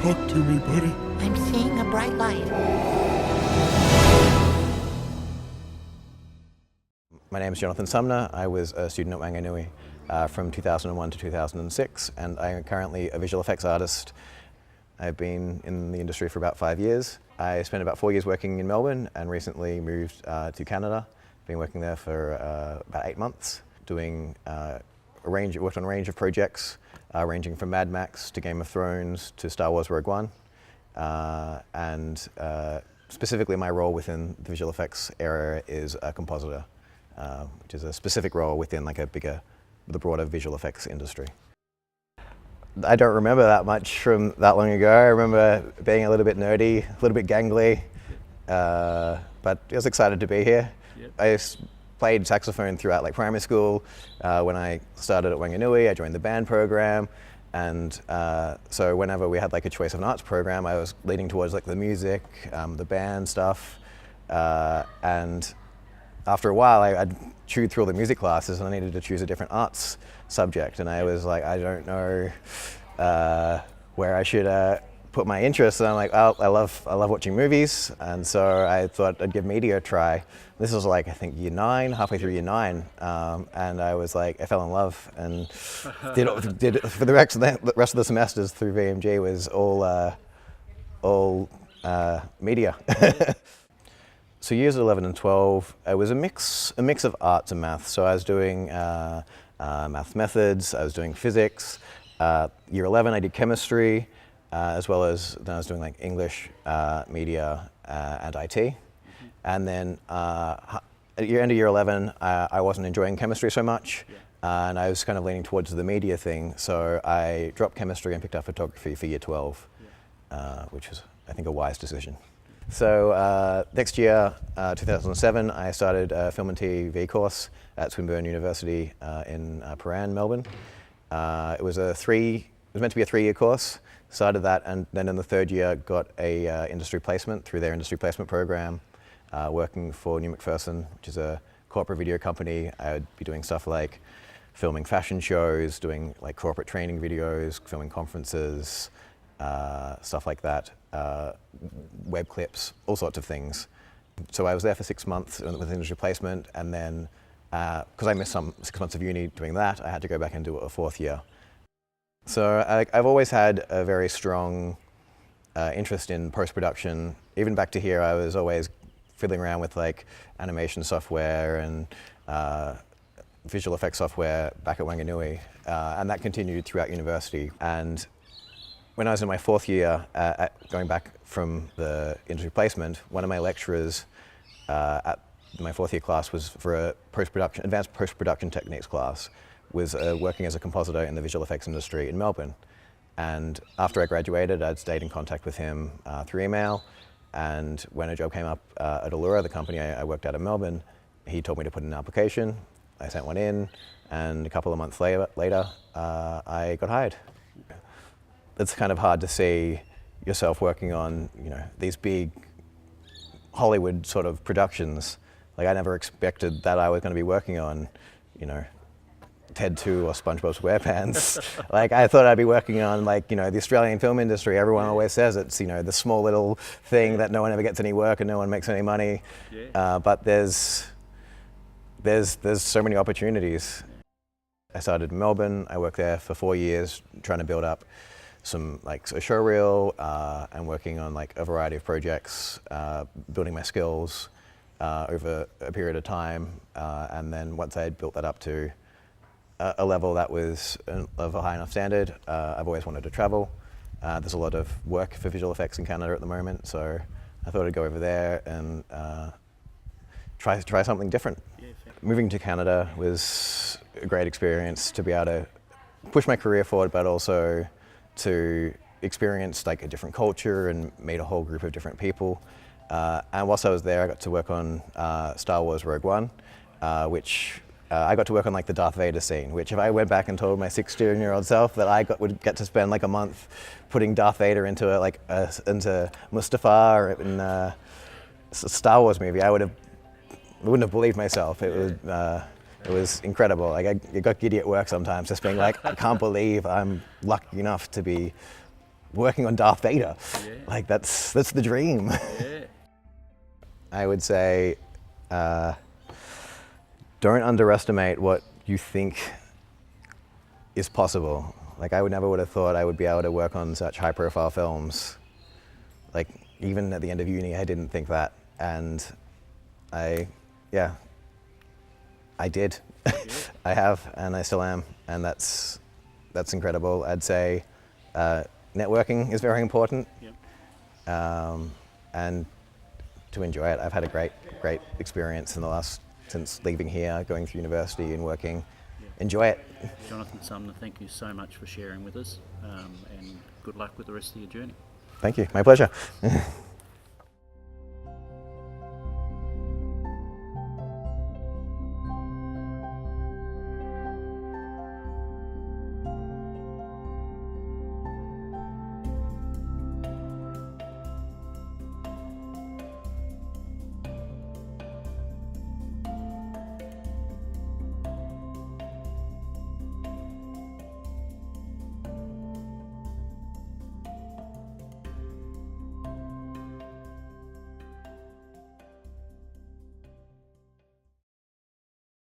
Talk to me, buddy. I'm seeing a bright light. My name is Jonathon Sumner. I was a student at Wanganui from 2001 to 2006, and I am currently a visual effects artist. I've been in the industry for about 5 years. I spent about 4 years working in Melbourne and recently moved to Canada. Been working there for about 8 months, doing worked on a range of projects, ranging from Mad Max to Game of Thrones to Star Wars Rogue One. Specifically my role within the visual effects area is a compositor, which is a specific role within like the broader visual effects industry. I don't remember that much from that long ago. I remember being a little bit nerdy, a little bit gangly, but I was excited to be here. Yep. I played saxophone throughout like primary school. When I started at Wanganui, I joined the band program, and so whenever we had like a choice of an arts program, I was leaning towards like the music, the band stuff, and after a while, I'd chewed through all the music classes and I needed to choose a different arts subject. And I was like, I don't know where I should put my interests. And I'm like, oh, I love watching movies. And so I thought I'd give media a try. This was like, I think year 9, halfway through year 9. And I was like, I fell in love and did for the rest of the semesters through VMG was all media. So years 11 and 12, it was a mix of arts and maths. So I was doing math methods, I was doing physics. Year 11, I did chemistry, as well as then I was doing like English, media, and IT. And then at the end of year 11, I wasn't enjoying chemistry so much, and I was kind of leaning towards the media thing. So I dropped chemistry and picked up photography for year 12, which was, I think, a wise decision. So next year, 2007, I started a film and TV course at Swinburne University in Prahran, Melbourne. It was meant to be a 3-year course. Started that, and then in the 3rd year, got a industry placement through their industry placement program, working for New Macpherson, which is a corporate video company. I would be doing stuff like filming fashion shows, doing like corporate training videos, filming conferences, stuff like that. Web clips, all sorts of things. So I was there for 6 months with industry placement, and then because I missed some 6 months of uni doing that, I had to go back and do a 4th year. So I've always had a very strong interest in post-production. Even back to here, I was always fiddling around with like animation software and visual effects software back at Wanganui, and that continued throughout university. And when I was in my 4th year, going back from the industry placement, one of my lecturers at my 4th year class was for a advanced post-production techniques class, was working as a compositor in the visual effects industry in Melbourne. And after I graduated, I'd stayed in contact with him through email. And when a job came up at Allura, the company I worked at in Melbourne, he told me to put in an application. I sent one in, and a couple of months later, I got hired. It's kind of hard to see yourself working on, these big Hollywood sort of productions. Like I never expected that I was going to be working on, Ted 2 or SpongeBob SquarePants. Like I thought I'd be working on like, the Australian film industry. Everyone always says it's, the small little thing that no one ever gets any work and no one makes any money. But there's so many opportunities. I started in Melbourne. I worked there for 4 years trying to build up some like a showreel and working on like a variety of projects, building my skills over a period of time. And then once I had built that up to a level that was of a high enough standard, I've always wanted to travel. There's a lot of work for visual effects in Canada at the moment, so I thought I'd go over there and try something different. Moving to Canada was a great experience to be able to push my career forward, but also to experience like a different culture and meet a whole group of different people. And whilst I was there, I got to work on Star Wars Rogue One, which I got to work on like the Darth Vader scene, which if I went back and told my 16-year-old self that I would get to spend like a month putting Darth Vader into into Mustafar or in a Star Wars movie, I wouldn't have believed myself. It was incredible. Like I got giddy at work sometimes, just being like, I can't believe I'm lucky enough to be working on Darth Vader. Yeah. Like that's the dream. Yeah. I would say, don't underestimate what you think is possible. Like I never would have thought I would be able to work on such high-profile films. Like even at the end of uni, I didn't think that, and I did. Yeah. I have, and I still am, and that's incredible. I'd say networking is very important, Yep. and to enjoy it. I've had a great experience in the last, since leaving here, going through university and working. Yeah. Enjoy it. Jonathon Sumner, thank you so much for sharing with us, and good luck with the rest of your journey. Thank you. My pleasure.